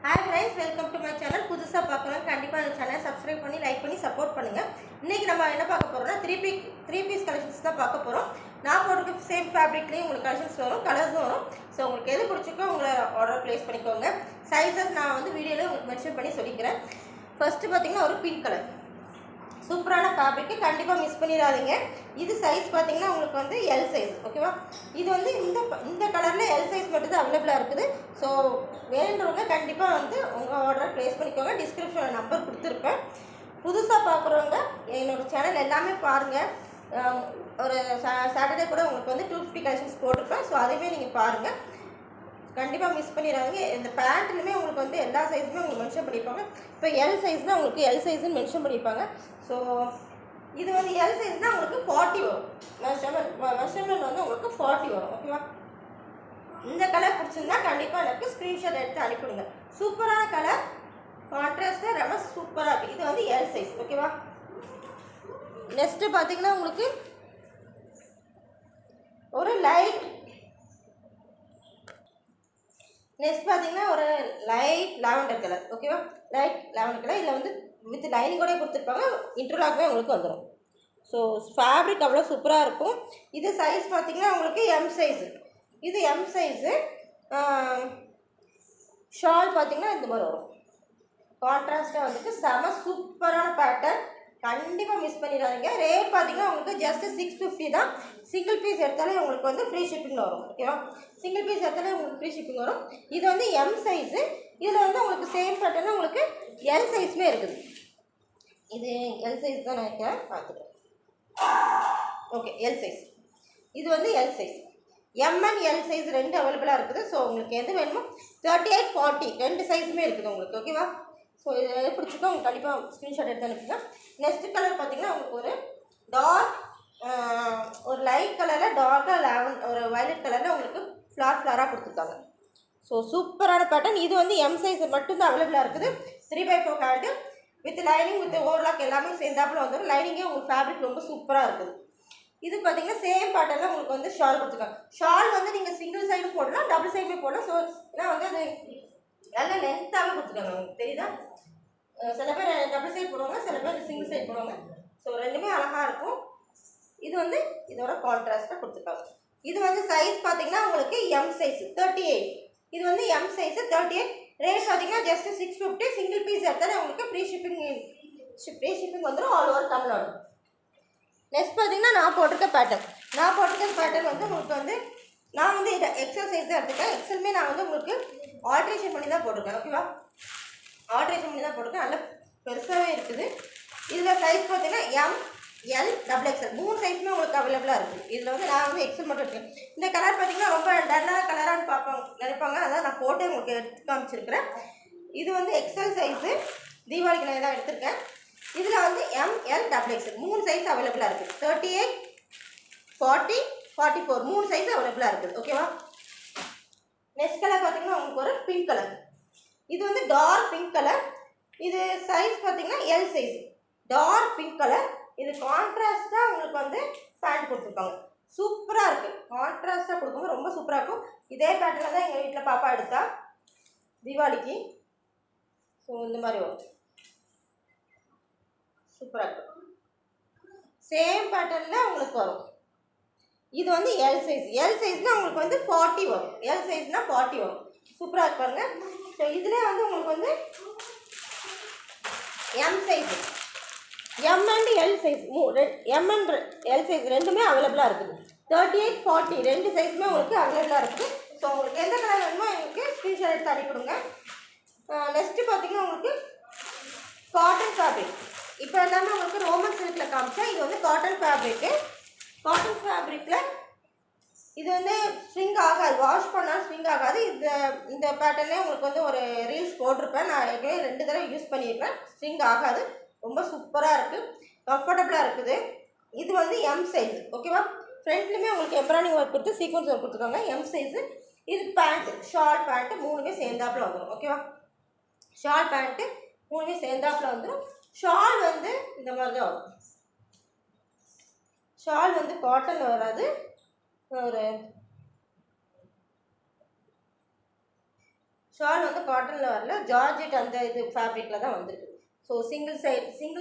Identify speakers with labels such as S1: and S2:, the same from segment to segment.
S1: Hi friends, welcome to my channel. புதுசாக பார்க்கலாம் கண்டிப்பாக அந்த சேனலை சப்ஸ்கிரைப் பண்ணி லைக் பண்ணி சப்போர்ட் பண்ணுங்கள். இன்றைக்கி நம்ம என்ன பார்க்க போகிறோம்னா த்ரீ பீஸ் கலெக்ஷன்ஸ் தான் பார்க்க போகிறோம். நான் போட்டுக்க சேம் ஃபேப்ரிக்லேயும் உங்களுக்கு கலெக்ஷன்ஸ் வரும், கலர்ஸும் வரும். ஸோ உங்களுக்கு எது பிடிச்சிக்கோ உங்களை ஆர்டர் ப்ளேஸ் பண்ணிக்கோங்க. சைஸஸ் நான் வந்து வீடியோவில் உங்களுக்கு மென்ஷன் பண்ணி சொல்லிக்கிறேன். ஃபஸ்ட்டு பார்த்தீங்கன்னா ஒரு பிங்க் கலர் சூப்பரான ஃபேப்ரிக்கு, கண்டிப்பாக மிஸ் பண்ணிடாதீங்க. இது சைஸ் பார்த்தீங்கன்னா உங்களுக்கு வந்து எல் சைஸ், ஓகேவா? இது வந்து இந்த கலரில் எல் சைஸ் மட்டும் தான் அவைலபிளாக இருக்குது. ஸோ வேணுன்றவங்க கண்டிப்பாக வந்து உங்கள் ஆர்டரை ப்ளேஸ் பண்ணிக்கோங்க. டிஸ்கிரிப்ஷனில் நம்பர் கொடுத்துருப்பேன். புதுசாக பார்க்குறவங்க என்னோடய சேனல் எல்லாமே பாருங்கள். ஒரு சாட்டர்டே கூட உங்களுக்கு வந்து 250 கலெக்ஷன்ஸ் போட்டிருப்பேன். ஸோ அதையுமே நீங்கள் பாருங்கள், கண்டிப்பாக மிஸ் பண்ணிடாதீங்க. இந்த பேண்ட்லையுமே உங்களுக்கு வந்து எல்லா சைஸுமே உங்களுக்கு மென்ஷன் பண்ணியிருப்பாங்க. இப்போ எல் சைஸ்னால் உங்களுக்கு எல் சைஸ்ன்னு மென்ஷன் பண்ணியிருப்பாங்க. ஸோ இது வந்து எல் சைஸ்னால் உங்களுக்கு 40 வரும். மெஷர்மெண்ட் வந்து உங்களுக்கு 40 வரும், ஓகேவா? இந்த கலர் பிடிச்சிருந்தா கண்டிப்பாக எனக்கு ஸ்க்ரீன்ஷாட் எடுத்து அனுப்பிவிடுங்க. சூப்பரான கலர், கான்ட்ராஸ்ட்டாக ரொம்ப சூப்பராக இருக்குது. இது வந்து எல் சைஸ், ஓகேவா? நெக்ஸ்ட்டு பார்த்தீங்கன்னா உங்களுக்கு ஒரு லைட் லாவெண்டர் கலர், ஓகேவா? Light lavender colour. இதில் வந்து வித் லைனிங்கோட கொடுத்துருப்பாங்க. இன்டர்லாக்மே உங்களுக்கு வந்துடும். ஸோ ஃபேப்ரிக் அவ்வளோ சூப்பராக இருக்கும். இது சைஸ் பார்த்தீங்கன்னா உங்களுக்கு எம் சைஸு. இது எம் சைஸு. ஷால் பார்த்தீங்கன்னா இந்த மாதிரி வரும். கான்ட்ராஸ்ட்டாக வந்துட்டு செம சூப்பரான பேட்டர்ன், கண்டிப்பாக மிஸ் பண்ணிடாதீங்க. ரேட் பார்த்தீங்கன்னா உங்களுக்கு ஜஸ்ட் 650 தான். சிங்கிள் பீஸ் எடுத்தாலே உங்களுக்கு வந்து ஃப்ரீ ஷிப்பிங் வரும், ஓகேவா? சிங்கிள் பீஸ் எடுத்தாலே உங்களுக்கு ஃப்ரீ ஷிப்பிங் வரும். இது வந்து எம் சைஸு. இதில் வந்து உங்களுக்கு சேம் பேட்டர்னு உங்களுக்கு எல் சைஸுமே இருக்குது. இது எல் சைஸ் தான் நினைக்கிறேன், பார்த்துக்கிறேன். Okay, L size. இது வந்து L size. M and L size ரெண்டு அவைலபிளாக இருக்குது. ஸோ உங்களுக்கு எது வேணுமோ 38, 40 ரெண்டு சைஸுமே இருக்குது உங்களுக்கு, ஓகேவா? ஸோ இது எது பிடிச்சிக்கோ உங்களுக்கு கண்டிப்பாக ஸ்க்ரீன்ஷாட் எடுத்து அனுப்புங்க. நெக்ஸ்ட் கலர் பார்த்தீங்கன்னா உங்களுக்கு ஒரு டார்க், ஒரு லைட் கலரில் டார்க்காக ஒரு வயலட் கலரில் உங்களுக்கு ஃப்ளாராக கொடுத்துருக்காங்க. ஸோ சூப்பரான பேட்டர்ன். இது வந்து எம் சைஸ் மட்டும்தான் அவைலபிளாக இருக்குது. 3/4 hand with lining with overlock எல்லாமே சேர்ந்தாப்புல வந்துடும். லைனிங்கே உங்களுக்கு ஃபேப்ரிக் ரொம்ப சூப்பராக இருக்குது. இது பார்த்தீங்கன்னா சேம் பேட்டர்னில் உங்களுக்கு வந்து ஷால் கொடுத்துருக்காங்க. ஷால் வந்து நீங்கள் சிங்கிள் சைடும் போடலாம், டபுள் சைடுமே போடலாம். ஸோ ஏன்னா வந்து அது நல்ல லென்த்தாகவே கொடுத்துருக்காங்க, உங்களுக்கு தெரியுதா? சில பேர் டபுள் சைடு போடுவாங்க, சில பேர் சிங்கிள் சைடு போடுவாங்க. ஸோ ரெண்டுமே அழகாக இருக்கும். இது வந்து இதோட கான்ட்ராஸ்ட்டாக கொடுத்துருக்காங்க. இது வந்து சைஸ் பார்த்தீங்கன்னா உங்களுக்கு எம் சைஸ் 38. இது வந்து எம் சைஸு 38. ரேட் பார்த்தீங்கன்னா ஜஸ்ட் 650. சிங்கிள் பீஸ் எடுத்தாலே உங்களுக்கு ஃப்ரீ ஷிப்பிங் வந்துடும் ஆல் ஓவர் தமிழ்நாடு. நெக்ஸ்ட் பார்த்தீங்கன்னா நான் போட்டிருக்க பேட்டர்ன் வந்து உங்களுக்கு வந்து நான் வந்து இதை எக்ஸல் சைஸ் தான் எடுத்துருக்கேன். எக்ஸலுமே நான் வந்து உங்களுக்கு ஆல்ட்ரேஷன் பண்ணி தான் போட்டிருக்கேன், ஓகேவா? ஆல்ட்ரேஷன் பண்ணி தான் போட்டிருக்கேன். நல்லா பெருசாகவே இருக்குது. இதில் சைஸ் பார்த்தீங்கன்னா எம், எல், டபுள் எக்ஸல் மூணு சைஸுமே உங்களுக்கு அவைலபிளாக இருக்குது. இதில் வந்து நான் வந்து எக்ஸல் மட்டும் எடுத்துக்கேன். இந்த கலர் பார்த்தீங்கன்னா ரொம்ப டல்லான கலரானு நினைப்பாங்க. அதான் நான் போட்டு உங்களுக்கு எடுத்து காமிச்சிருக்கிறேன். இது வந்து எக்ஸல் சைஸு, தீபாவளிக்கு நான் தான் எடுத்திருக்கேன். இதில் வந்து எம், எல், டபுள் எக்ஸல் மூணு சைஸ் அவைலபிளாக இருக்குது. 38, 40, 44 மூணு சைஸ் அவைலபிளாக இருக்குது, ஓகேவா? நெக்ஸ்ட் கலர் பார்த்தீங்கன்னா உங்களுக்கு ஒரு பிங்க் கலர். இது வந்து டார்க் பிங்க் கலர். இது சைஸ் பார்த்தீங்கன்னா L size, dark pink colour. இது கான்ட்ராஸ்ட்டாக உங்களுக்கு வந்து பேண்ட் கொடுத்துருக்காங்க. சூப்பராக இருக்குது. கான்ட்ராஸ்ட்டாக கொடுக்கும்போது ரொம்ப சூப்பராக இருக்கும். இதே பேட்டர்னில் தான் எங்கள் வீட்டில் பாப்பா எடுத்தா தீபாவளிக்கு. ஸோ இந்த மாதிரி வரும், சூப்பராக இருக்கும். சேம் பேட்டர்னில் உங்களுக்கு வரும். இது வந்து எல் சைஸ்னால் உங்களுக்கு வந்து 40 வரும். எல் சைஸ்னால் 40 வரும். சூப்பராக இருப்பாங்க. ஸோ இதில் வந்து உங்களுக்கு வந்து M size, M and L size M and L size ரெண்டுமே அவைலபிளாக இருக்குது. 38, 40 ரெண்டு சைஸுமே உங்களுக்கு அவைலபிளாக இருக்குது. ஸோ உங்களுக்கு எந்த கலர் வேணுமோ எனக்கு ஸ்க்ரீன்ஷாட் எடுத்து அனுப்பிவிடுங்க. நெக்ஸ்ட்டு பார்த்தீங்கன்னா உங்களுக்கு காட்டன் ஃபேப்ரிக். இப்போ எல்லாமே உங்களுக்கு ரோமன் சில்கில் காமிச்சேன். இது வந்து காட்டன் ஃபேப்ரிக்கு. காட்டன் ஃபேப்ரிக்கில் இது வந்து ஸ்ட்ரிங் ஆகாது, வாஷ் பண்ணால் ஸ்ட்ரிங் ஆகாது. இந்த பேட்டர்னே உங்களுக்கு வந்து ஒரு ரீல்ஸ் போட்டிருப்பேன். நான் ஏற்கனவே 2 தடவை யூஸ் பண்ணியிருக்கேன். ஸ்ட்ரிங் ஆகாது, ரொம்ப சூப்பராக இருக்குது, கம்ஃபர்டபுளாக இருக்குது. இது வந்து எம் சைஸ், ஓகேவா? ஃப்ரண்ட்லேயுமே உங்களுக்கு எம்ப்ராய்டிங் ஒர்க் கொடுத்து சீக்வன்ஸ் ஒர்க் கொடுத்துருக்காங்க. M size. இது பேண்ட்டு, ஷார்ட் பேண்ட்டு மூணுமே சேர்ந்தாப்பில் வந்துடும், ஓகேவா? ஷார்ட் பேண்ட்டு மூணுமே சேர்ந்தாப்பில் வந்துடும். ஷால் வந்து இந்த மாதிரி தான் வரும். ஷால் வந்து காட்டனில் வராது, ஒரு ஷால் வந்து காட்டனில் வரல, ஜார்ஜெட் அந்த இது ஃபேப்ரிக்கில் தான் வந்திருக்கு. ஸோ சிங்கிள்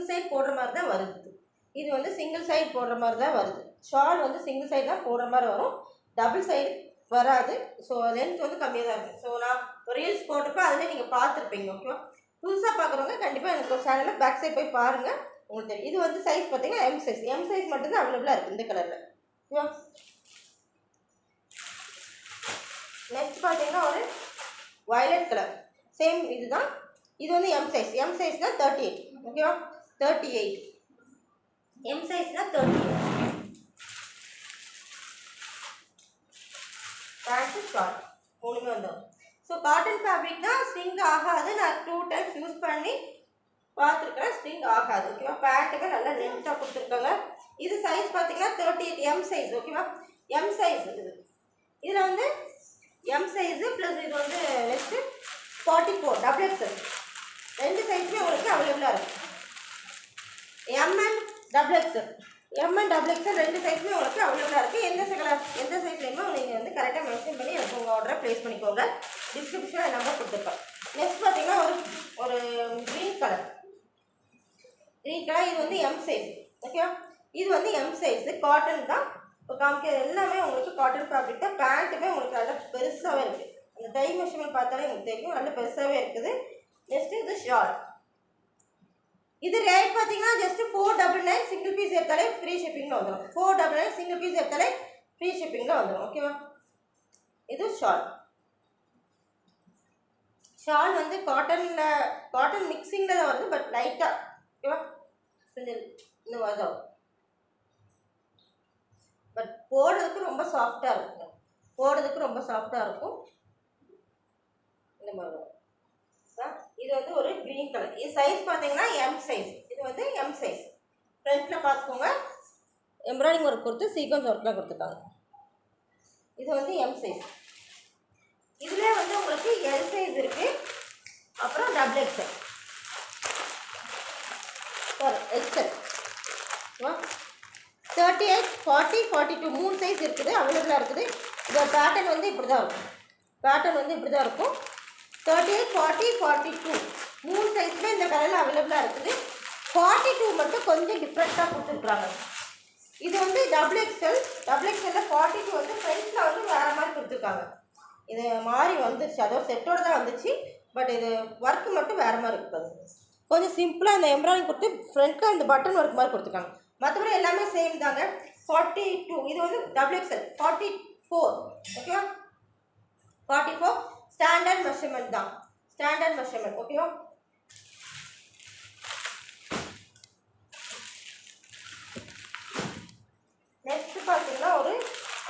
S1: சைட் போடுற மாதிரி தான் வருது. இது வந்து சிங்கிள் சைடு போடுற மாதிரி தான் வருது. ஷால் வந்து சிங்கிள் சைடு தான் போடுற மாதிரி வரும், டபுள் சைடு வராது. ஸோ லென்த் வந்து கம்மியாக தான் இருக்குது. ஸோ நான் ஒரு ரீல்ஸ் போட்டிருப்பேன், அதில் நீங்கள் பார்த்துருப்பீங்க. ஓகேவா? புதுசாக பார்க்குறவங்க கண்டிப்பாக எனக்கு ஒரு சேனலில் பேக் சைட் போய் பாருங்கள், உங்களுக்கு தெரியும். இது வந்து சைஸ் பார்த்தீங்கன்னா எம் சைஸ் மட்டும்தான் அவைலபிளாக இருக்குது இந்த கலரில். ஓகேவா? நெக்ஸ்ட் பார்த்தீங்கன்னா ஒரு வயலட் கலர், சேம் இதுதான். இது வந்து எம் சைஸ்னால் 38. ஓகேவா? 38 எம் சைஸ்னால் 38. பேண்ட்டு ஷார்ட் மூணுமே வந்துடும். ஸோ காட்டன் ஃபேப்ரிக் தான், ஸ்விங் ஆகாது. நான் 2 டைம்ஸ் யூஸ் பண்ணி பார்த்துருக்கேன், ஸ்விங் ஆகாது. ஓகேவா? பேண்ட்டுக்கு நல்லா லென்த்தாக கொடுத்துருக்காங்க. இது சைஸ் பார்த்தீங்கன்னா 38 எம் சைஸ். ஓகேவா? எம் சைஸ் இது. இதில் வந்து எம் சைஸு ப்ளஸ் இது வந்து நெக்ஸ்ட்டு 44 டபுள் எக்ஸ்எல் ரெண்டு சைஸுமே உங்களுக்கு அவைலபிளாக இருக்குது. எம் அண்ட் டபுள் எக்ஸ்எல் ரெண்டு சைஸுமே உங்களுக்கு அவைலபிளாக இருக்குது. எந்த சைஸ்லேயுமே நீங்கள் வந்து கரெக்டாக மென்ஷன் பண்ணி எனக்கு உங்கள் ஆர்டரை ப்ளேஸ் பண்ணிக்கோங்க. டிஸ்கிரிப்ஷனில் நம்பர் கொடுத்துருப்பேன். நெக்ஸ்ட் பார்த்தீங்கன்னா ஒரு க்ரீன் கலர், இது வந்து எம் சைஸ். ஓகேவா? இது வந்து எம் சைஸு, காட்டன் தான். இப்போ காமிக்கிறது எல்லாமே உங்களுக்கு காட்டன் ஃபேப்ரிக் தான். பேண்ட்டுமே உங்களுக்கு நல்லா பெருசாகவே இருக்குது. அந்த டை மெஷர்மெண்ட் பார்த்தாலே உங்களுக்கு தெரியும், நல்லா பெருசாகவே இருக்குது. நெக்ஸ்ட்டு இது ஷால். இது ரேட் பார்த்தீங்கன்னா ஜஸ்ட் 499. சிங்கிள் பீஸ் எடுத்தாலே ஃப்ரீ ஷிப்பிங்கில் வந்துடும். 499 சிங்கிள் பீஸ் எடுத்தாலே ஃப்ரீ ஷிப்பிங்கில் வந்துடும். ஓகேவா? இது ஷால் வந்து காட்டன் மிக்சிங்கில் தான் வருது, பட் லைட்டாக. ஓகேவா? இந்த மாதிரி தான், பட் போடுறதுக்கு ரொம்ப சாஃப்டாக இருக்கும். இந்த மாதிரி வரும். இது வந்து ஒரு க்ரீன் கலர். இது சைஸ் பார்த்தீங்கன்னா எம் சைஸ். இது வந்து எம் சைஸ். ஃப்ரண்ட்டில் பார்த்துக்கோங்க, எம்ப்ராய்டிங் ஒர்க் கொடுத்து சீக்வன்ஸ் ஒர்க்லாம் கொடுத்துருக்காங்க. இது வந்து எம் சைஸ். இதில் வந்து உங்களுக்கு எல் சைஸ் இருக்குது, அப்புறம் டபுள் எக்ஸ்எல், எக்ஸ்எல். 38, 40, 42 மூணு சைஸ் இருக்குது, அவைலபிளாக இருக்குது. இந்த பேட்டர்ன் வந்து இப்படி தான் இருக்கும். 38, 40, 42 மூணு சைஸுமே இந்த கலரில் அவைலபிளாக இருக்குது. 42 மட்டும் கொஞ்சம் டிஃப்ரெண்ட்டாக கொடுத்துருக்குறாங்க. இது வந்து டபுள் எக்ஸ்எல்ல 42 வந்து ஃப்ரண்ட்டில் வந்து வேறு மாதிரி கொடுத்துருக்காங்க. இது மாதிரி வந்துருச்சு, அதோட செட்டோடு தான் வந்துச்சு. பட் இது ஒர்க்கு மட்டும் வேறு மாதிரி இருக்குது. கொஞ்சம் சிம்பிளாக இந்த எம்ப்ராய்டிங் கொடுத்து ஃப்ரண்ட்டில் இந்த பட்டன் ஒர்க் மாதிரி கொடுத்துருக்காங்க. மற்றபடி எல்லாமே சேம் தாங்க. 42 இது வந்து டபுள் எக்ஸ்எல். 44 ஓகேவா? 44 ஸ்டாண்டர்ட் மெஷர்மெண்ட் தான், ஓகேவா? நெக்ஸ்ட் பார்த்தீங்கன்னா ஒரு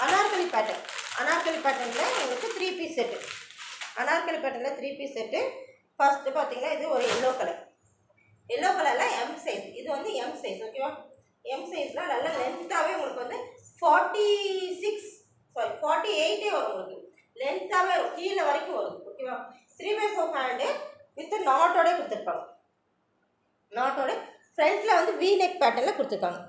S1: அனார்கலி பேட்டர்னில் உங்களுக்கு 3 பீஸ் செட்டு. ஃபர்ஸ்ட்டு பார்த்தீங்கன்னா இது ஒரு எல்லோ கலரில் எம் சைஸ். இது வந்து எம் சைஸ். ஓகேவா? எம் சைஸ்னால் நல்லா லென்த்தாகவே உங்களுக்கு வந்து 48 வரும். உங்களுக்கு லென்த்தாகவே வரும், கீழே வரைக்கும் வரும். ஓகேவா? 3/4 ஹேண்டு வித் நாட்டோட கொடுத்துருப்பாங்க. ஃப்ரண்ட்டில் வந்து வி நெக் பேட்டர்னில் கொடுத்துருக்காங்க.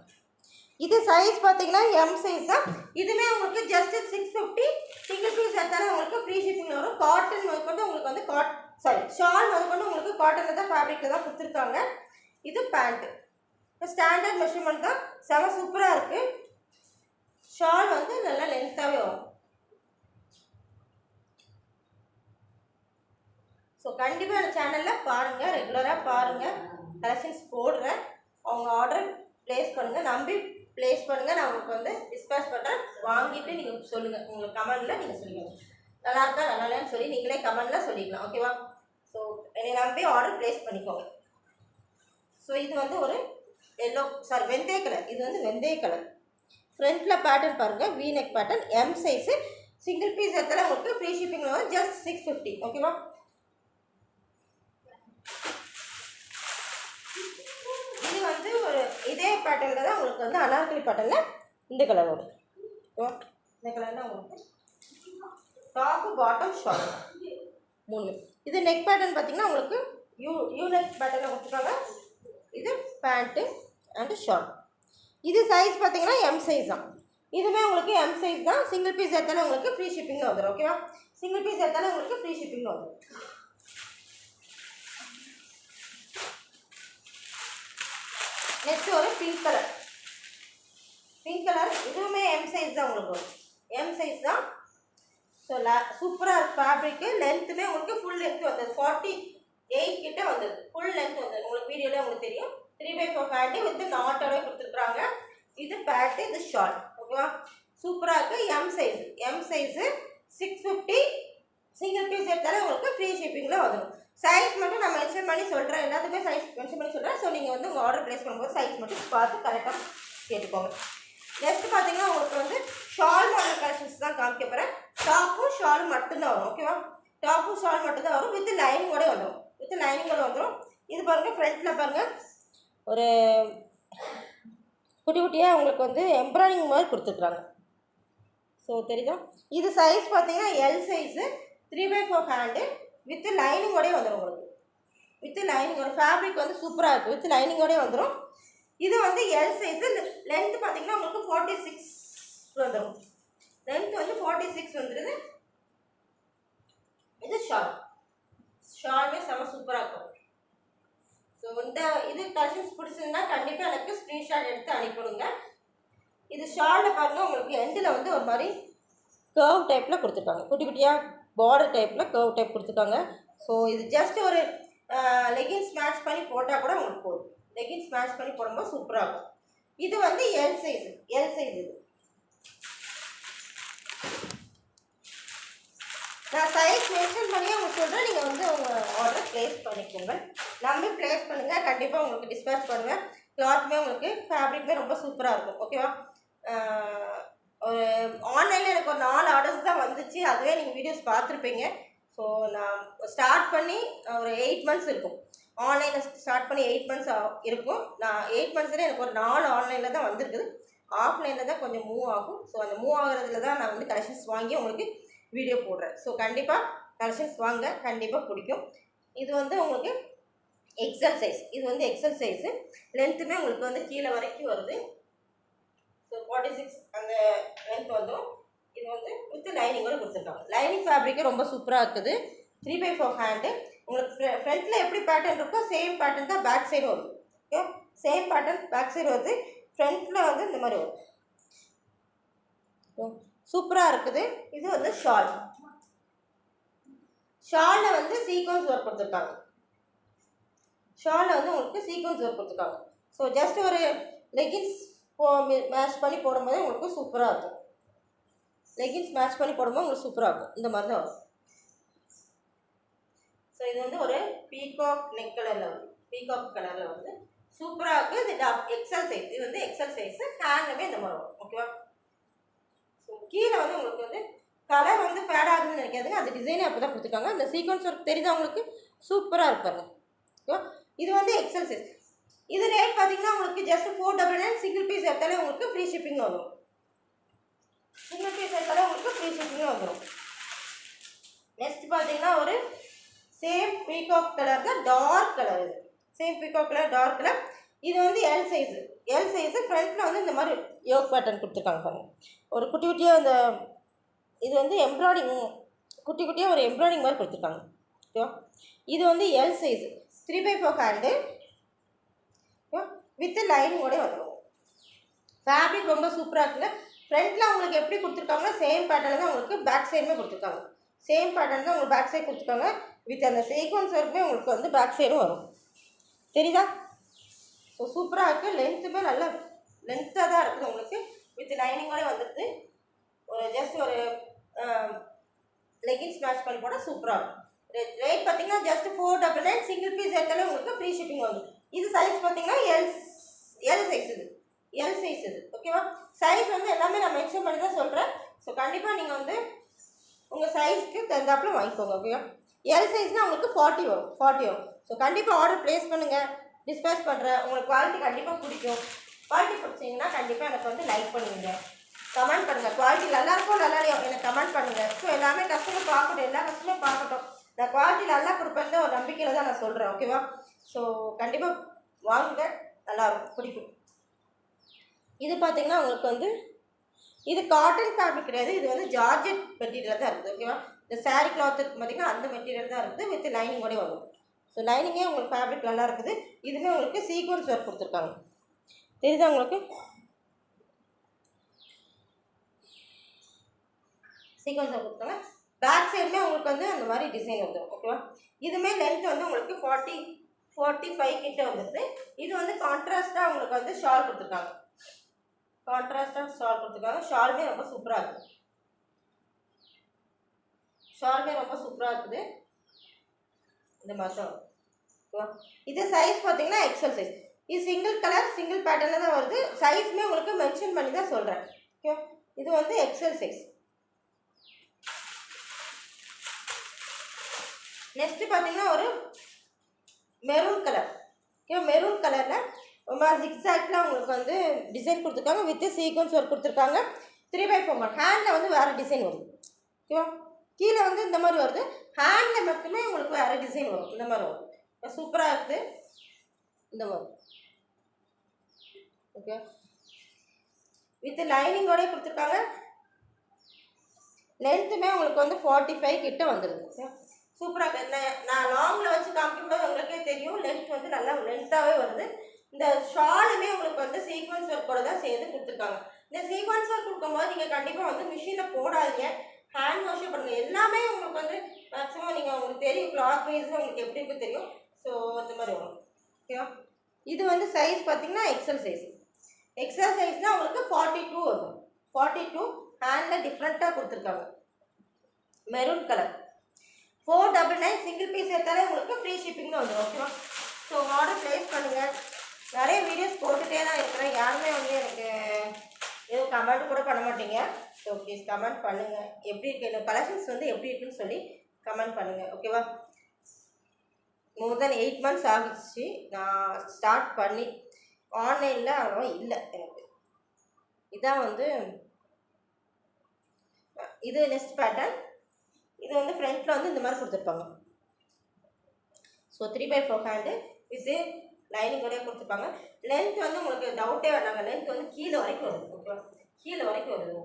S1: இது சைஸ் பார்த்தீங்கன்னா எம் சைஸ் தான். இதுவுமே உங்களுக்கு ஜஸ்ட் 650. சிங்கிள் பீஸ் எடுத்தாலும் உங்களுக்கு ஃப்ரீ ஷிப்பிங்கில் வரும். காட்டன் முதற்கொண்டு உங்களுக்கு வந்து ஷால் முதற்கொண்டு உங்களுக்கு காட்டனில் தான் ஃபேப்ரிக்கில் தான் கொடுத்துருக்காங்க. இது பேண்ட்டு. இப்போ ஸ்டாண்டர்ட் மெஷர்மெண்ட் தான், செம சூப்பராக இருக்குது. ஷால் வந்து நல்லா லென்த்தாகவே வரும். ஸோ கண்டிப்பாக அந்த சேனலில் பாருங்கள், ரெகுலராக பாருங்கள். கலெக்ஷன்ஸ் போடுறேன், அவங்க ஆர்டர் ப்ளேஸ் பண்ணுங்கள், நம்பி ப்ளேஸ் பண்ணுங்கள். நான் உங்களுக்கு வந்து டிஸ்பேச் பண்ணுறேன். வாங்கிட்டு நீங்கள் சொல்லுங்கள், உங்களுக்கு கமெண்டில் நீங்கள் சொல்லுங்கள் நல்லா இருக்கா நல்லா இல்லைன்னு சொல்லி நீங்களே கமெண்டில் சொல்லிக்கலாம். ஓகேவா? ஸோ என்னை நம்பி ஆர்டர் ப்ளேஸ் பண்ணிக்கோங்க. ஸோ இது வந்து ஒரு வெந்தய கலர். இது வந்து வெந்தய கலர். ஃப்ரண்ட்டில் பேட்டர்ன் பாருங்கள், V neck pattern, M size. Single piece எடுத்தாலும் உங்களுக்கு ஃப்ரீ ஷிப்பிங்கில் வரும், ஜஸ்ட் 650. ஓகேவா? இது வந்து ஒரு இதே பேட்டர்னில் தான் உங்களுக்கு வந்து அனார்கலி பேட்டர்னில் இந்த கலர் வரும். ஓகேவா? இந்த கலர் தான் உங்களுக்கு டாப்பு பாட்டம் ஷால் மூணு. இது நெக் பேட்டர்ன் பார்த்தீங்கன்னா உங்களுக்கு யூ நெக் பேட்டர்னில் கொடுத்துருக்காங்க. இது பேண்ட்டு அண்டு ஷால். இது சைஸ் பார்த்தீங்கன்னா எம் சைஸ் தான். இதுவுமே உங்களுக்கு எம் சைஸ் தான். சிங்கிள் பீஸ் எடுத்தாலும் உங்களுக்கு ஃப்ரீ ஷிப்பிங்கில் வந்துடும். ஓகேவா? சிங்கிள் பீஸ் எடுத்தாலும் உங்களுக்கு ஃப்ரீ ஷிப்பிங்கில் வந்துடும். நெக்ஸ்ட் ஒரு பிங்க் கலர். பிங்க் கலர் இதுவுமே எம் சைஸ் தான் உங்களுக்கு வரும். எம் சைஸ் தான். ஸோ சூப்பராக இருக்குது ஃபேப்ரிக்கு. லென்த்துமே உங்களுக்கு ஃபுல் லென்த் வந்தது, 48 கிட்ட வந்தது. ஃபுல் லென்த் வந்தது. உங்களுக்கு வீடியோவில் உங்களுக்கு தெரியும். 3/4 ஹேண்டு வித் நாட்டோட கொடுத்துருக்குறாங்க. இது பேட்டு, இது ஷார்ட். ஓகேவா? சூப்பராக இருக்குது. M size. M size 650. Single piece எடுத்தாலே உங்களுக்கு ஃப்ரீ ஷிப்பிங்கில் வந்துடும். சைஸ் மட்டும் நான் மென்ஷன் பண்ணி சொல்கிறேன். எல்லாத்துக்குமே சைஸ் மென்ஷன் பண்ணி சொல்கிறேன். ஸோ நீங்கள் வந்து உங்கள் ஆர்டர் ப்ளேஸ் பண்ணும்போது சைஸ் மட்டும் பார்த்து கரெக்டாக கேட்டுக்கோங்க. நெக்ஸ்ட் பார்த்தீங்கன்னா உங்களுக்கு வந்து ஷால் மாடல் கலெக்ஷன்ஸ் தான் காமிக்க போகிறேன். டாப்பும் ஷாலும் மட்டும்தான் வரும். ஓகேவா? டாப்பும் ஷால் மட்டும்தான் வரும். வித் லைனிங்கோட வந்துடும். வித் லைனிங்கோட வந்துடும். இது பாருங்கள், ஃப்ரண்ட்டில் பாருங்கள் ஒரு குட்டி குட்டியாக உங்களுக்கு வந்து எம்ப்ராய்டிங் மாதிரி கொடுத்துருக்குறாங்க. ஸோ தெரியுதா? இது சைஸ் பார்த்தீங்கன்னா எல் சைஸு, 3/4 ஹேண்டு வித் லைனிங்கோடய வந்துடும் உங்களுக்கு. வித் லைனிங்கோட ஃபேப்ரிக் வந்து சூப்பராக இருக்குது. வித் லைனிங்கோடய வந்துடும். இது வந்து எல் சைஸு. லென்த்து பார்த்தீங்கன்னா உங்களுக்கு 46 வந்துடும். லென்த் வந்து 46 வந்துடுது. இது ஷால். ஷாலுமே செம்ம சூப்பராக இருக்கும். ஸோ இந்த இது கலெக்ஷன்ஸ் பிடிச்சிருந்தா கண்டிப்பாக எனக்கு ஸ்க்ரீன்ஷாட் எடுத்து அனுப்பிவிடுங்க. இது ஷாலில் பாருங்கள் உங்களுக்கு எண்டில் வந்து ஒரு மாதிரி கர்வ் டைப்பில் கொடுத்துருக்காங்க. குட்டி குட்டியாக பார்டர் டைப்பில் கர்வ் டைப் கொடுத்துருக்காங்க. ஸோ இது ஜஸ்ட் ஒரு லெகின்ஸ் மேட்ச் பண்ணி போட்டால் கூட உங்களுக்கு போதும். லெகின்ஸ் மேட்ச் பண்ணி போடும்போது சூப்பராக இருக்கும். இது வந்து எல் சைஸு. எல் சைஸ் இது. நான் சைஸ் மென்ஷன் பண்ணி உங்களுக்கு சொல்கிறேன். நீங்கள் வந்து உங்கள் ஆர்டர் ப்ளேஸ் பண்ணிக்கோங்க. நம்பி ப்ளேஸ் பண்ணுங்கள். கண்டிப்பாக உங்களுக்கு டிஸ்பேச் பண்ணுவேன். கிளாத்துமே உங்களுக்கு ஃபேப்ரிக்குமே ரொம்ப சூப்பராக இருக்கும். ஓகேவா? ஒரு ஆன்லைனில் எனக்கு ஒரு 4 ஆர்டர்ஸ் தான் வந்துச்சு. அதுவே நீங்கள் வீடியோஸ் பார்த்துருப்பீங்க. ஸோ நான் ஸ்டார்ட் பண்ணி ஒரு 8 மந்த்ஸ் இருக்கும். ஆன்லைனில் ஸ்டார்ட் பண்ணி 8 மந்த்ஸ் இருக்கும். நான் 8 மந்த்ஸில் எனக்கு ஒரு 4 ஆன்லைனில் தான் வந்திருக்குது. ஆஃப்லைனில் தான் கொஞ்சம் மூவ் ஆகும். ஸோ அந்த மூவ் ஆகிறதுல தான் நான் வந்து கலெக்ஷன்ஸ் வாங்கி உங்களுக்கு வீடியோ போடுறேன். ஸோ கண்டிப்பாக கலெக்ஷன்ஸ் வாங்க, கண்டிப்பாக பிடிக்கும். இது வந்து உங்களுக்கு எக்ஸல் சைஸ். இது வந்து எக்ஸல் சைஸு. லென்த்துமே உங்களுக்கு வந்து கீழே வரைக்கும் வருது. ஸோ 46 அந்த லென்த் வந்துடும். இது வந்து வித் லைனிங்கோட கொடுத்துருக்காங்க. லைனிங் ஃபேப்ரிக்கு ரொம்ப சூப்பராக இருக்குது. 3/4 ஹேண்டு. உங்களுக்கு ஃப்ரண்ட்டில் எப்படி பேட்டர்ன் இருக்கோ சேம் பேட்டர்ன் தான் பேக் சைடு வருது. Okay, same pattern back side வருது. ஃப்ரண்ட்டில் வந்து இந்த மாதிரி வரும். சூப்பராக இருக்குது. இது வந்து ஷால். ஷாலில் வந்து சீக்வன்ஸ் ஒர்க் கொடுத்துருக்காங்க. ஷாலில் வந்து உங்களுக்கு சீக்வன்ஸ் ஒர்க் கொடுத்துருக்காங்க. ஸோ ஜஸ்ட் ஒரு லெகின்ஸ் மேட்ச் பண்ணி போடும்போது உங்களுக்கு சூப்பராக இருக்கும். லெகின்ஸ் மேட்ச் பண்ணி போடும்போது உங்களுக்கு சூப்பராக இருக்கும். இந்த மாதிரி தான் வரும். ஸோ இது வந்து ஒரு பீகாக் நெக் கலரில் வந்து பீகாக் கலரில் வந்து சூப்பராக இருக்குது. இது எக்ஸல் சைஸ். இது வந்து எக்ஸல் சைஸு. ஹேண்டுமே இந்த மாதிரி வரும். ஓகேவா? ஸோ கீழே வந்து உங்களுக்கு வந்து கலர் வந்து ஃபேட் ஆகுதுன்னு நினைக்காதுங்க. அது டிசைனே அப்போ தான் கொடுத்துருக்காங்க. அந்த சீக்வன்ஸ் ஒர்க் தெரியுதா உங்களுக்கு? சூப்பராக இருப்பாங்க. ஓகேவா? இது வந்து எக்ஸல் சைஸ். இது ரேட் பார்த்தீங்கன்னா உங்களுக்கு ஜஸ்ட் 499. சிங்கிள் பீஸ் எடுத்தாலே உங்களுக்கு ஃப்ரீ ஷிப்பிங் வந்துடும். சிங்கிள் பீஸ் எடுத்தாலே உங்களுக்கு ஃப்ரீ ஷிப்பிங் வந்துடும். நெக்ஸ்ட் பார்த்தீங்கன்னா ஒரு சேம் பீகாக் கலர் தான், டார்க் கலர். இது same peacock colour, dark colour. இது வந்து எல் சைஸு. L size. ஃப்ரண்ட்டில் வந்து இந்த மாதிரி யோக் பேட்டர்ன் கொடுத்துருக்காங்க பாருங்கள். ஒரு குட்டி குட்டியாக அந்த இது வந்து எம்ப்ராய்டிங் குட்டி குட்டியாக ஒரு எம்ப்ராய்டிங் மாதிரி கொடுத்துருக்காங்க. ஓகேவா? இது வந்து எல் சைஸு. 3/4 ஹேண்டு வித் லைனிங்கோட வந்துடும். ஃபேப்ரிக் ரொம்ப சூப்பராக இருக்குல்ல. ஃப்ரண்ட்டில் உங்களுக்கு எப்படி கொடுத்துருக்காங்களோ சேம் பேட்டர்னில் தான் உங்களுக்கு பேக் சைடுமே கொடுத்துருக்காங்க. சேம் பேட்டர்ன் தான் உங்களுக்கு பேக் சைடு கொடுத்துருக்காங்க. வித் அந்த சீக்வன்ஸ் ஒர்க்குமே உங்களுக்கு வந்து பேக் சைடும் வரும். தெரியுதா? ஸோ சூப்பராக இருக்குது. லென்த்துமே நல்லா லென்த்தாக தான் இருக்குது உங்களுக்கு. வித் லைனிங்கோட வந்துடுது. ஒரு ஜஸ்ட் ஒரு லெகின்ஸ் மேட்ச் பண்ணி போட்டால் சூப்பராக இருக்கும். ரேட் பார்த்தீங்கன்னா ஜஸ்ட் 499. சிங்கிள் பீஸ் எடுத்தாலே உங்களுக்கு ஃப்ரீ ஷிப்பிங் வந்துடும். இது சைஸ் பார்த்தீங்கன்னா எல் சைஸ். இது எல் சைஸ். இது ஓகேவா? சைஸ் வந்து எல்லாமே நான் மென்ஷன் பண்ணி தான் சொல்கிறேன். ஸோ கண்டிப்பாக நீங்கள் வந்து உங்கள் சைஸ்க்கு தகுந்தாப்பில் வாங்கிக்கோங்க. ஓகேவா? எல் சைஸ்னால் உங்களுக்கு 40 வரும். 40 வரும். ஸோ கண்டிப்பாக ஆர்டர் ப்ளேஸ் பண்ணுங்கள். டிஸ்பேச் பண்ணுறேன். உங்களுக்கு குவாலிட்டி கண்டிப்பாக பிடிக்கும். குவாலிட்டி பிடிச்சிங்கன்னா கண்டிப்பாக எனக்கு வந்து லைக் பண்ணுவீங்க, கமெண்ட் பண்ணுங்கள். குவாலிட்டி நல்லாயிருக்கும் நல்லா இல்லையோ எனக்கு கமெண்ட் பண்ணுங்கள். ஸோ எல்லாமே கஸ்டமர் பார்க்கட்டும். எல்லா கஸ்டமரும் பார்க்கட்டும். நான் குவாலிட்டி நல்லா கொடுப்பேன் ஒரு நம்பிக்கையில் தான் நான் சொல்கிறேன். ஓகேவா? ஸோ கண்டிப்பாக வாங்குங்க. நல்லாயிருக்கும், பிடிக்கும். இது பார்த்தீங்கன்னா உங்களுக்கு வந்து இது காட்டன் ஃபேப்ரிக் கிடையாது. இது வந்து ஜார்ஜெட் மெட்டீரியல் தான் இருக்குது. ஓகேவா? இந்த சாரீ கிளாத் இருக்குது பார்த்தீங்கன்னா அந்த மெட்டீரியல் தான் இருக்குது. வித் லைனிங்கோடய வரும். ஸோ லைனிங்கே உங்களுக்கு ஃபேப்ரிக் நல்லா இருக்குது. இதுவுமே உங்களுக்கு சீக்வன்ஸ் ஒர்க் கொடுத்துருக்காங்க. தெரியுதா உங்களுக்கு? சீக்வன்ஸ் கொடுத்தாங்க. பேக் சைடுமே உங்களுக்கு வந்து அந்த மாதிரி டிசைன் வந்துடும். ஓகேவா? இதுவுமே லென்த் வந்து உங்களுக்கு 45 கிட்ட வந்துடுது. இது வந்து கான்ட்ராஸ்டாக உங்களுக்கு வந்து ஷால் கொடுத்துருக்காங்க. கான்ட்ராஸ்டாக ஷால் கொடுத்துருக்காங்க. ஷாலுமே ரொம்ப சூப்பராக இருக்குது. ஷாலுமே ரொம்ப சூப்பராக இருக்குது. இந்த மாதிரி தான். ஓகேவா? இது சைஸ் பார்த்தீங்கன்னா எக்ஸல் சைஸ். இது சிங்கிள் கலர் சிங்கிள் பேட்டர்னில் தான் வருது. சைஸுமே உங்களுக்கு மென்ஷன் பண்ணி தான் சொல்கிறேன். ஓகே, இது வந்து எக்ஸல் சைஸ். நெக்ஸ்ட் பார்த்தீங்கன்னா ஒரு மெரூன் கலர். ஓகே, மெரூன் கலரில் ரொம்ப ஜிக்ஸாக்டில் உங்களுக்கு வந்து டிசைன் கொடுத்துருக்காங்க. வித் சீக்வன்ஸ் ஒர்க் கொடுத்துருக்காங்க. 3/4 ஹேண்டில் வந்து வேறு டிசைன் வருது. ஓகேவா? கீழே வந்து இந்த மாதிரி வருது. ஹேண்டில் மட்டுமே உங்களுக்கு வேறு டிசைன் வரும். இந்த மாதிரி வரும். சூப்பராக இருக்குது. இந்த மாதிரி ஓகே, வித் லைனிங்கோட கொடுத்துருக்காங்க. லென்த்துமே உங்களுக்கு வந்து 45 கிட்ட வந்துடுது. ஓகே, சூப்பராக இருக்குது. நான் லாங்கில் வச்சு காமிக்கும்போது உங்களுக்கே தெரியும் லென்த் வந்து நல்லா லென்த்தாகவே வருது. இந்த ஷாலுமே உங்களுக்கு வந்து சீக்வன்ஸ் ஒர்க்கோட தான் சேர்ந்து கொடுத்துருக்காங்க. இந்த சீக்வன்ஸ் ஒர்க் கொடுக்கும்போது நீங்கள் கண்டிப்பாக வந்து மிஷினில் போடாதீங்க, ஹேண்ட் வாஷே பண்ணுங்கள். எல்லாமே உங்களுக்கு வந்து மேக்ஸிமம் நீங்கள் உங்களுக்கு தெரியும், கிளாத் வைஸ் உங்களுக்கு எப்படி இருக்குன்னு தெரியும். ஸோ அந்த மாதிரி வரும். ஓகேவா? இது வந்து சைஸ் பார்த்தீங்கன்னா எக்ஸல் சைஸ். எக்ஸல் சைஸ்னால் உங்களுக்கு 42 வரும். 42 ஹேண்டில் டிஃப்ரெண்ட்டாக கொடுத்துருக்காங்க. Maroon colour. 499 சிங்கிள் பீஸ் எடுத்தாலே உங்களுக்கு ஃப்ரீ ஷிப்பிங்னு வந்துடும். ஓகேவா? ஸோ ஆர்டர் ப்ளேஸ் பண்ணுங்கள். நிறைய வீடியோஸ் போட்டுகிட்டே தான் இருக்கிறேன். யாருமே வந்து எனக்கு எதுவும் கமெண்ட் கூட பண்ண மாட்டீங்க. ஸோ ப்ளீஸ் கமெண்ட் பண்ணுங்கள். எப்படி இருக்குது இந்த கலெக்ஷன்ஸ் வந்து எப்படி இருக்குன்னு சொல்லி கமெண்ட் பண்ணுங்கள். ஓகேவா? மோர் தென் 8 months ஆகிடுச்சு நான் ஸ்டார்ட் பண்ணி. ஆன்லைனில் அவ்வளோ இல்லை எனக்கு. இதான் வந்து இது நெக்ஸ்ட் பேட்டர்ன். இது வந்து ஃப்ரண்ட்டில் வந்து இந்த மாதிரி கொடுத்துருப்பாங்க. ஸோ 3/4 ஹேண்டு வித்து லைனிங்கோடய கொடுத்துருப்பாங்க. லென்த் வந்து உங்களுக்கு டவுட்டே வேண்டாங்க. லென்த் வந்து கீழே வரைக்கும் வருது. ஓகேவா? கீழே வரைக்கும் வருது.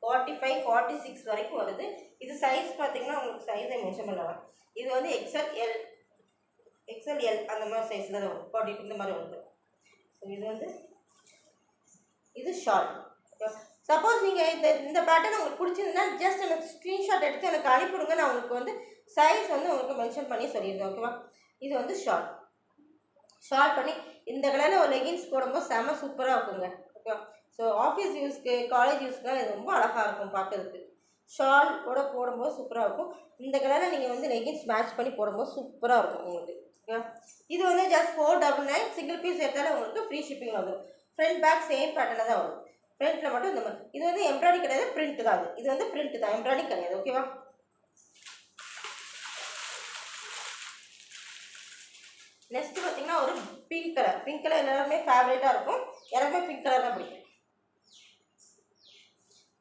S1: 45 46 வரைக்கும் வருது. இது சைஸ் பார்த்தீங்கன்னா உங்களுக்கு சைஸை மென்ஷன் பண்ணலாம். இது வந்து எக்ஸ்எல் எல் அந்த மாதிரி சைஸில் தான் வரும். 42 இந்த மாதிரி வருது. ஸோ இது வந்து இது ஷார்ட். சப்போஸ் நீங்கள் இந்த பேட்டர்ன் உங்களுக்கு பிடிச்சிருந்தா ஜஸ்ட் எனக்கு ஸ்க்ரீன்ஷாட் எடுத்து எனக்கு அனுப்பிவிடுங்க. நான் உங்களுக்கு வந்து சைஸ் வந்து உங்களுக்கு மென்ஷன் பண்ணி சொல்லிடுவேன். ஓகேவா? இது வந்து ஷார்ட் பண்ணி இந்த கலரில் ஒரு லெகின்ஸ் போடும்போது செம்ம சூப்பராக இருக்குங்க. ஓகேவா? ஸோ ஆஃபீஸ் யூஸ்க்கு காலேஜ் யூஸ்க்குலாம் இது ரொம்ப அழகாக இருக்கும் பார்க்குறதுக்கு. ஷால் கூட போடும்போது சூப்பராக இருக்கும். இந்த கலரில் நீங்கள் வந்து லெகின்ஸ் மேட்ச் பண்ணி போடும்போது சூப்பராக இருக்கும் உங்களுக்கு. ஓகேவா? இது வந்து ஜஸ்ட் 499 சிங்கிள் பீஸ் எடுத்தாலும் உங்களுக்கு ஃப்ரீ ஷிப்பிங் வந்துடும். ஃப்ரண்ட் பேக் சேம் பேட்டர்னில் தான் வரும். ஃப்ரண்ட்டில் மட்டும் இந்த மாதிரி. இது வந்து எம்ப்ராய்டிங் கிடையாது, பிரிண்ட் தான். இது வந்து பிரிண்ட் தான், எம்ப்ராய்டிங் கிடையாது. ஓகேவா? நெக்ஸ்ட் பார்த்தீங்கன்னா ஒரு பிங்க் கலர். பிங்க் கலர் எல்லாருமே ஃபேவரேட்டாக இருக்கும். எல்லாருமே பிங்க் கலர் தான் பிடிக்கும்.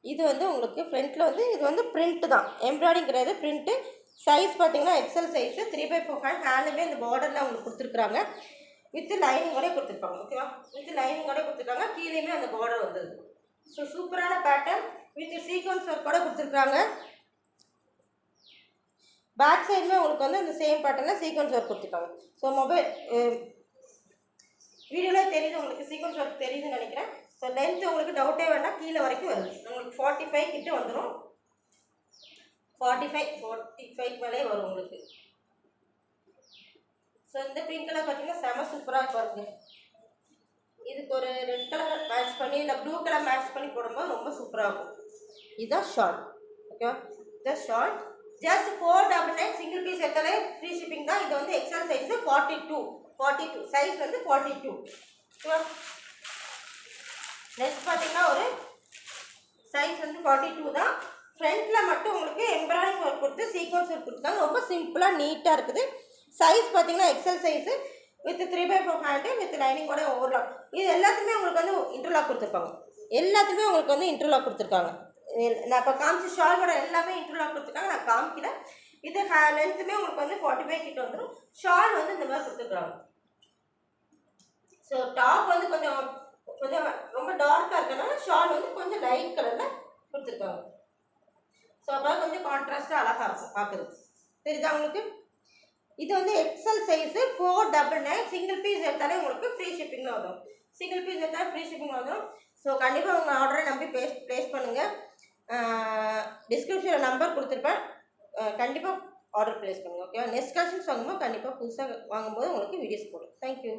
S1: இது வந்து உங்களுக்கு ஃப்ரண்ட்டில் வந்து இது வந்து பிரிண்ட்டு தான், எம்ப்ராய்டிங் கிடையாது, பிரிண்ட்டு. சைஸ் பார்த்தீங்கன்னா எக்ஸல் சைஸு 3/4 ஹேண்ட். ஹேண்டுமே இந்த பார்டரில் உங்களுக்கு கொடுத்துருக்குறாங்க. வித் லைனிங்கோடய கொடுத்துருப்பாங்க. ஓகேவா? வித் லைனிங்கோடய கொடுத்துருக்காங்க. கீழேயுமே அந்த பார்டர் வந்துடுது. ஸோ சூப்பரான பேட்டர்ன் வித் சீக்வன்ஸ் ஒர்க்கோட கொடுத்துருக்காங்க. பேக் சைடுமே உங்களுக்கு வந்து அந்த சேம் பேட்டர்னில் சீக்வன்ஸ் ஒர்க் கொடுத்துருக்காங்க. ஸோ வீடியோவில் தெரியுது உங்களுக்கு, சீக்வன்ஸ் ஒர்க் தெரியுதுன்னு நினைக்கிறேன். ஸோ லென்த் உங்களுக்கு டவுட்டே வேண்டாம், கீழே வரைக்கும் வருது. உங்களுக்கு 45 கிட்ட வந்துடும். 45 மேலே வரும் உங்களுக்கு. ஸோ இந்த பிங்க் கலர் பார்த்தீங்கன்னா செம சூப்பராக பாருங்க. இதுக்கு ஒரு ரெட் கலர் மேட்ச் பண்ணி இல்லை ப்ளூ கலர் மேட்ச் பண்ணி போடும்போது ரொம்ப சூப்பராக இருக்கும். இதுதான் ஷார்ட். ஓகேவா? இதுதான் ஷார்ட். ஜஸ்ட் 499 சிங்கிள் பீஸ் எடுத்தாலே ஃப்ரீ ஷிப்பிங் தான். இது வந்து எக்ஸல் சைஸு 42 சைஸ் வந்து 42. ஓகேவா? நெக்ஸ்ட் பார்த்தீங்கன்னா ஒரு சைஸ் வந்து 42 தான். ஃப்ரண்ட்டில் மட்டும் உங்களுக்கு எம்ப்ராய்டிங் ஒர்க் கொடுத்து சீக்வன்ஸ் ஒர்க் கொடுத்துருக்காங்க. ரொம்ப சிம்பிளாக நீட்டாக இருக்குது. சைஸ் பார்த்தீங்கன்னா XL size with 3/4 hand with லைனிங்கோட ஓவர்லாக். இது எல்லாத்துலேயுமே உங்களுக்கு வந்து இன்டர்லாக் கொடுத்துருப்பாங்க. எல்லாத்துலேயுமே உங்களுக்கு வந்து இன்டர்லாக் கொடுத்துருக்காங்க. நான் இப்போ காமிச்ச ஷாலோட எல்லாமே இன்டர்லாக் கொடுத்துருக்காங்க. நான் காமிக்கல. இது லென்த்துமே உங்களுக்கு வந்து 45 கிட்ட வந்துடும். ஷால் வந்து இந்த மாதிரி கொடுத்துருக்காங்க. ஸோ டாப் வந்து கொஞ்சம் ரொம்ப டார்க்காக இருக்கிறதுனால ஷால் வந்து கொஞ்சம் லைட் கலரில் கொடுத்துருக்காங்க. ஸோ அப்போ கொஞ்சம் கான்ட்ராஸ்ட்டாக அழகாக இருக்கும் பார்க்குறது. தெரியுதா உங்களுக்கு? இது வந்து எக்ஸல் சைஸு 499 சிங்கிள் பீஸ் எடுத்தாலே உங்களுக்கு ஃப்ரீ ஷிப்பிங்கில் வரும். சிங்கிள் பீஸ் எடுத்தால் ஃப்ரீ ஷிப்பிங் வந்துடும். ஸோ கண்டிப்பாக உங்கள் ஆர்டரை நம்பி ப்ளேஸ் பண்ணுங்கள். டிஸ்கிரிப்ஷனில் நம்பர் கொடுத்துருப்பேன். கண்டிப்பாக ஆர்டர் ப்ளேஸ் பண்ணுங்கள். ஓகேவா? நெக்ஸ்ட் கலெக்ஷன்ஸ் வாங்கும்போது கண்டிப்பாக புதுசாக வாங்கும்போது உங்களுக்கு வீடியோஸ் போடும். தேங்க்யூ.